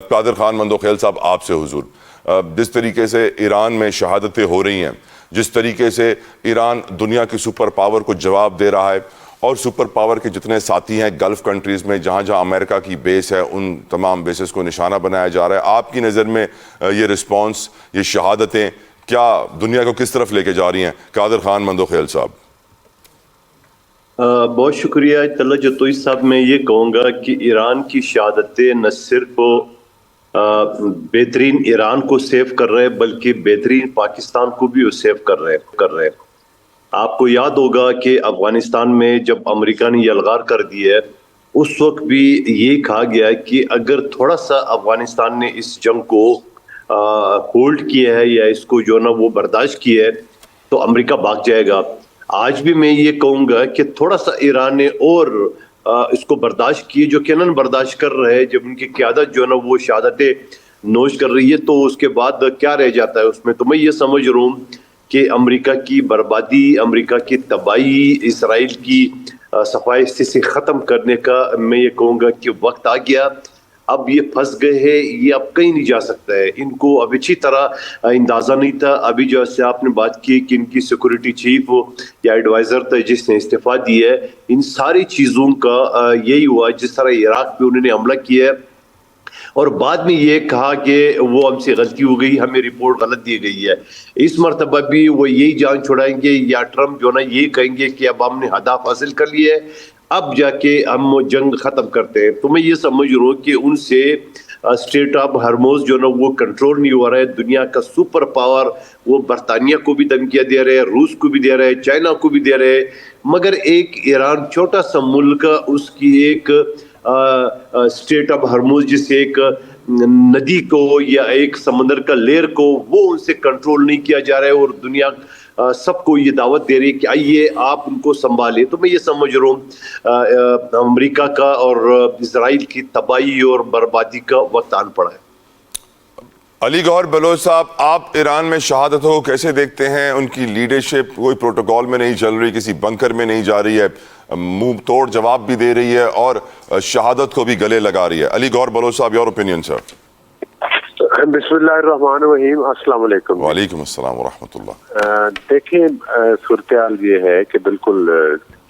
قادر خان مندوخیل صاحب، آپ سے حضور، جس طریقے سے ایران میں شہادتیں ہو رہی ہیں، جس طریقے سے ایران دنیا کی سپر پاور کو جواب دے رہا ہے اور سپر پاور کے جتنے ساتھی ہیں گلف کنٹریز میں جہاں جہاں امریکہ کی بیس ہے ان تمام بیسز کو نشانہ بنایا جا رہا ہے، آپ کی نظر میں یہ رسپانس، یہ شہادتیں کیا دنیا کو کس طرف لے کے جا رہی ہیں؟ قادر خان مندوخیل صاحب، بہت شکریہ طلعت جتوئی صاحب. میں یہ کہوں گا کہ ایران کی شہادتیں نہ صرف بہترین ایران کو سیو کر رہے بلکہ بہترین پاکستان کو بھی سیو کر رہے. آپ کو یاد ہوگا کہ افغانستان میں جب امریکہ نے یہ الغار کر دی ہے اس وقت بھی یہ کہا گیا کہ اگر تھوڑا سا افغانستان نے اس جنگ کو ہولڈ کیا ہے یا اس کو جو نا وہ برداشت کیا ہے تو امریکہ بھاگ جائے گا. آج بھی میں یہ کہوں گا کہ تھوڑا سا ایران نے اور اس کو برداشت کیے جو کینن برداشت کر رہے ہیں. جب ان کی قیادت جو ہے نا وہ شہادتیں نوش کر رہی ہے تو اس کے بعد کیا رہ جاتا ہے اس میں. تو میں یہ سمجھ رہا ہوں کہ امریکہ کی بربادی، امریکہ کی تباہی، اسرائیل کی صفائی سے ختم کرنے کا میں یہ کہوں گا کہ وقت آ گیا. اب یہ پھنس گئے ہیں، یہ اب کہیں نہیں جا سکتا ہے. ان کو اب اچھی طرح اندازہ نہیں تھا. ابھی جو ہے آپ نے بات کی کہ ان کی سیکورٹی چیف یا ایڈوائزر تھا جس نے استعفیٰ دیا ہے، ان ساری چیزوں کا یہی ہوا. جس طرح عراق پہ انہوں نے حملہ کیا ہے اور بعد میں یہ کہا کہ وہ ہم سے غلطی ہو گئی، ہمیں رپورٹ غلط دی گئی ہے. اس مرتبہ بھی وہ یہی جان چھڑائیں گے یا ٹرمپ جو نا یہ کہیں گے کہ اب ہم نے ہدف حاصل کر لیا ہے، اب جا کے ہم جنگ ختم کرتے ہیں. تو میں یہ سمجھ رہا ہوں کہ ان سے اسٹریٹ آف ہرموز جو نا وہ کنٹرول نہیں ہو رہا ہے. دنیا کا سپر پاور وہ برطانیہ کو بھی دھمکیاں دے رہے ہیں، روس کو بھی دے رہے ہیں، چائنا کو بھی دے رہے ہیں، مگر ایک ایران چھوٹا سا ملک، اس کی ایک اسٹریٹ آف ہرموز جسے ایک ندی کو یا ایک سمندر کا لہر کو وہ ان سے کنٹرول نہیں کیا جا رہا ہے اور دنیا سب کو یہ دعوت دے رہی ہے کہ آئیے آپ ان کو سنبھالیں. تو میں یہ سمجھ رہا ہوں امریکہ کا اور اسرائیل کی تباہی اور بربادی کا وقت آن پڑا ہے. علی گوہر بلوچ صاحب، آپ ایران میں شہادتوں کو کیسے دیکھتے ہیں؟ ان کی لیڈرشپ کوئی پروٹوکول میں نہیں چل رہی، کسی بنکر میں نہیں جا رہی ہے، منہ توڑ جواب بھی دے رہی ہے اور شہادت کو بھی گلے لگا رہی ہے. علی گوہر بلوچ صاحب، یور اوپینین سر. بسم اللہ الرحمن الرحیم. السلام علیکم. وعلیکم السلام ورحمۃ اللہ. دیکھیں، صورتحال یہ ہے کہ بالکل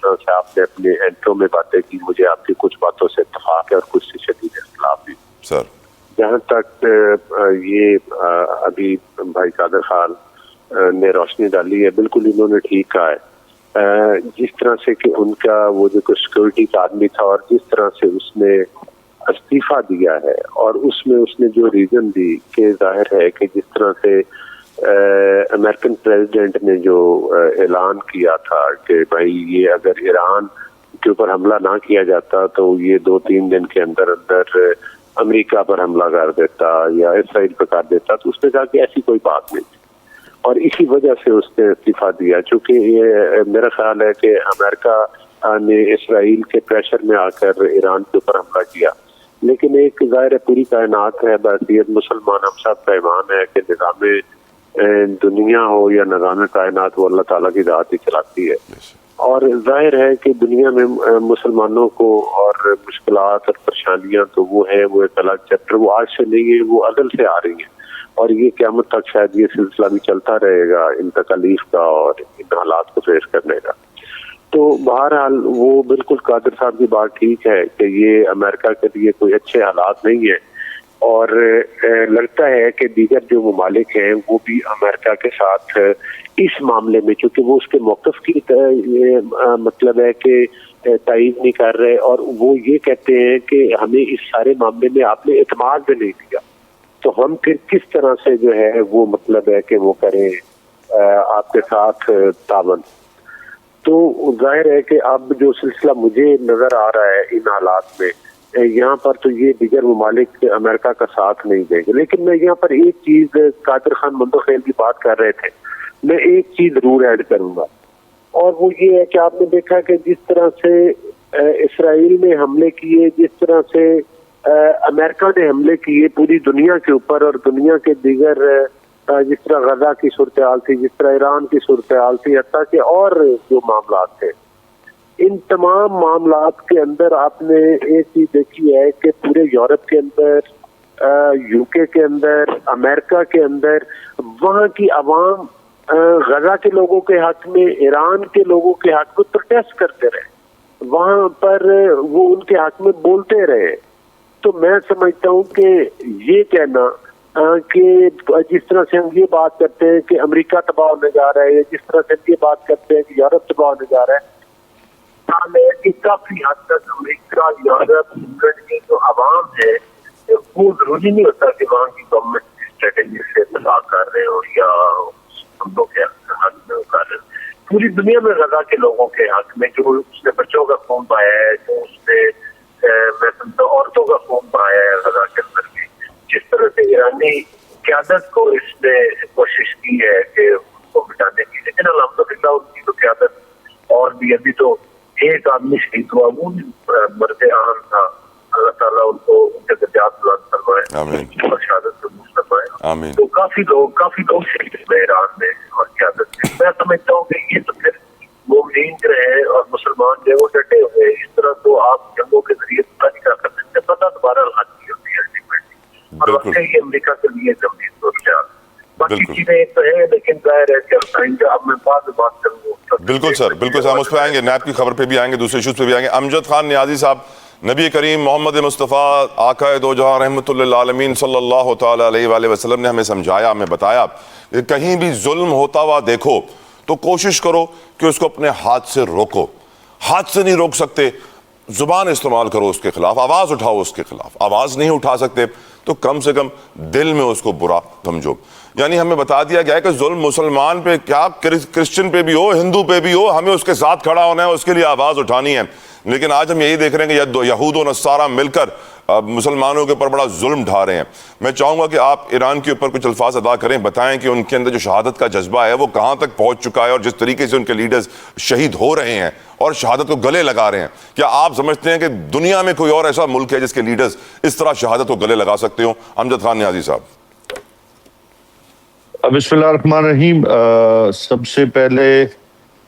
سے آپ نے اپنے انٹرو میں باتیں کی، مجھے آپ کی کچھ باتوں سے اتفاق ہے اور کچھ سے شدید اختلاف بھی. سر، جہاں تک یہ ابھی بھائی قادر خان نے روشنی ڈالی ہے، بالکل انہوں نے ٹھیک کہا ہے. جس طرح سے کہ ان کا وہ جو سیکورٹی کا آدمی تھا اور جس طرح سے اس نے استعفیٰ دیا ہے اور اس میں اس نے جو ریزن دی کہ ظاہر ہے کہ جس طرح سے امریکن پریزیڈنٹ نے جو اعلان کیا تھا کہ بھائی یہ اگر ایران کے اوپر حملہ نہ کیا جاتا تو یہ 2-3 دن کے اندر اندر امریکہ پر حملہ کر دیتا یا اسرائیل پر کر دیتا، تو اس نے کہا کہ ایسی کوئی بات نہیں تھی اور اسی وجہ سے اس نے استعفیٰ دیا. چونکہ یہ میرا خیال ہے کہ امریکہ نے اسرائیل کے پریشر میں آ کر ایران کے اوپر حملہ کیا، لیکن ایک ظاہر پوری کائنات ہے، بحیثیت مسلمان ہم سب کا ایمان ہے کہ نظام دنیا ہو یا نظام کائنات وہ اللہ تعالیٰ کی ذات ہی چلاتی ہے. اور ظاہر ہے کہ دنیا میں مسلمانوں کو اور مشکلات اور پریشانیاں تو وہ ہیں، وہ ایک الگ چیپٹر، وہ آج سے نہیں ہے، وہ ازل سے آ رہی ہیں اور یہ قیامت تک شاید یہ سلسلہ بھی چلتا رہے گا ان تکالیف کا اور ان حالات کو فیس کرنے کا. تو بہرحال وہ بالکل قادر صاحب کی بات ٹھیک ہے کہ یہ امریکہ کے لیے کوئی اچھے حالات نہیں ہیں اور لگتا ہے کہ دیگر جو ممالک ہیں وہ بھی امریکہ کے ساتھ اس معاملے میں، چونکہ وہ اس کے موقف کی مطلب ہے کہ تائید نہیں کر رہے اور وہ یہ کہتے ہیں کہ ہمیں اس سارے معاملے میں آپ نے اعتماد بھی نہیں دیا تو ہم پھر کس طرح سے جو ہے وہ مطلب ہے کہ وہ کریں آپ کے ساتھ تعاون. تو ظاہر ہے کہ اب جو سلسلہ مجھے نظر آ رہا ہے ان حالات میں، یہاں پر تو یہ دیگر ممالک امریکہ کا ساتھ نہیں دیں گے. لیکن میں یہاں پر ایک چیز، قادر خان مندوخیل کی بات کر رہے تھے، میں ایک چیز ضرور ایڈ کروں گا اور وہ یہ ہے کہ آپ نے دیکھا کہ جس طرح سے اسرائیل نے حملے کیے، جس طرح سے امریکہ نے حملے کیے پوری دنیا کے اوپر اور دنیا کے دیگر جس طرح غزہ کی صورتحال تھی، جس طرح ایران کی صورتحال تھی، حتیٰ کہ اور جو معاملات تھے، ان تمام معاملات کے اندر آپ نے ایک چیز دیکھی ہے کہ پورے یورپ کے اندر UK کے اندر، امریکہ کے اندر، وہاں کی عوام غزہ کے لوگوں کے حق میں، ایران کے لوگوں کے حق میں پروٹیسٹ کرتے رہے، وہاں پر وہ ان کے حق میں بولتے رہے. تو میں سمجھتا ہوں کہ یہ کہنا کہ جس طرح سے ہم یہ بات کرتے ہیں کہ امریکہ تباہ ہونے جا رہا ہے، یا جس طرح سے ہم یہ بات کرتے ہیں کہ یورپ تباہ ہونے جا رہا ہے، کہ کافی حد تک امریکہ، یورپ، انگلینڈ کی جو عوام ہے وہ ضروری نہیں ہوتا کہ وہاں کی گورنمنٹ کی اسٹریٹجی سے دفاع کر رہے ہو یا ہم لوگ کے حق میں کر رہے ہیں. پوری دنیا میں غزہ کے لوگوں کے حق میں، جو اس نے بچوں کا خون بہایا ہے، جو اس نے میں سمجھتا ہوں عورتوں کا خون بہایا ہے غزہ کے اندر بھی، جس طرح سے ایرانی قیادت کو اس نے کوشش کی ہے کہ ان کو مٹانے کی، لیکن الحمدللہ ان کی تو قیادت، اور بھی ابھی تو ایک آدمی شہید ہوا، وہ مرد عام تھا، اللہ تعالیٰ ان کو ان کے درجات بلند فرمائے اور شہادت کو منہ فرمائے. تو کافی لوگ شہید ہوئے ایران میں اور قیادت میں. میں سمجھتا ہوں کہ یہ تو پھر مومنین جو ہے اور مسلمان جو ہے وہ ڈٹے ہوئے، اس طرح تو آپ جنگوں کے ذریعے پتہ نہیں کیا کر سکتے، پتہ دوبارہ حق کی ہوتی ہے الٹیمیٹلی، اور واقعی یہ امریکہ کے لیے گمبھیر صورتحال. باقی چیزیں تو ہیں لیکن ظاہر ہے کہ اب میں بعد میں بات کروں گا. بالکل سر، بالکل سر، ہم اس پہ آئیں گے، نیب کی خبر پہ بھی آئیں گے، دوسرے ایشوز پہ بھی آئیں گے. امجد خان نیازی صاحب، نبی کریم محمد مصطفیٰ آقا دو جہاں رحمۃ للعالمین صلی اللہ تعالیٰ علیہ وآلہ وسلم نے ہمیں سمجھایا، ہمیں بتایا کہ کہیں بھی ظلم ہوتا ہوا دیکھو تو کوشش کرو کہ اس کو اپنے ہاتھ سے روکو. ہاتھ سے نہیں روک سکتے، زبان استعمال کرو اس کے خلاف، آواز اٹھاؤ اس کے خلاف. آواز نہیں اٹھا سکتے تو کم سے کم دل میں اس کو برا سمجھو. یعنی ہمیں بتا دیا گیا ہے کہ ظلم مسلمان پہ کیا، کرسچن پہ بھی ہو، ہندو پہ بھی ہو، ہمیں اس کے ساتھ کھڑا ہونا ہے، اس کے لیے آواز اٹھانی ہے. لیکن آج ہم یہی دیکھ رہے ہیں کہ یہود و نصارہ مل کر مسلمانوں کے اوپر بڑا ظلم ڈھا رہے ہیں. میں چاہوں گا کہ آپ ایران کے اوپر کچھ الفاظ ادا کریں، بتائیں کہ ان کے اندر جو شہادت کا جذبہ ہے وہ کہاں تک پہنچ چکا ہے، اور جس طریقے سے ان کے لیڈرز شہید ہو رہے ہیں اور شہادت کو گلے لگا رہے ہیں. کیا آپ سمجھتے ہیں کہ دنیا میں کوئی اور ایسا ملک ہے جس کے لیڈرز اس طرح شہادت کو گلے لگا سکتے ہوں؟ امجد خان نیازی صاحب. بسم اللہ الرحمن الرحیم. سب سے پہلے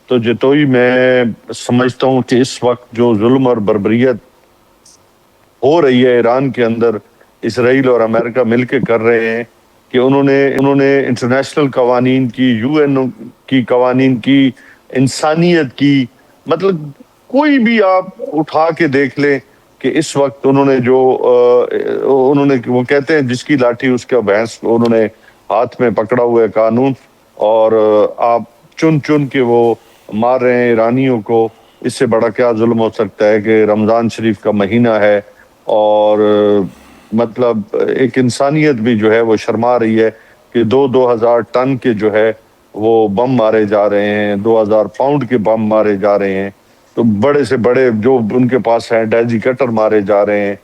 تو جتوئی میں سمجھتا ہوں کہ اس وقت جو ظلم اور بربریت ہو رہی ہے ایران کے اندر، اسرائیل اور امریکہ مل کے کر رہے ہیں کہ انہوں نے انٹرنیشنل قوانین کی، UN کی قوانین کی، انسانیت کی، مطلب کوئی بھی آپ اٹھا کے دیکھ لیں کہ اس وقت انہوں نے وہ کہتے ہیں جس کی لاٹھی اس کا بھینس، انہوں نے ہاتھ میں پکڑا ہوا ہے قانون، اور آپ چن کے وہ مار رہے ہیں ایرانیوں کو. اس سے بڑا کیا ظلم ہو سکتا ہے کہ رمضان شریف کا مہینہ ہے اور مطلب ایک انسانیت بھی جو ہے وہ شرما رہی ہے کہ 2,000 ٹن کے جو ہے وہ بم مارے جا رہے ہیں، 2,000 پاؤنڈ کے بم مارے جا رہے ہیں. تو بڑے سے بڑے جو ان کے پاس ہیں ڈیزی کٹر مارے جا رہے ہیں.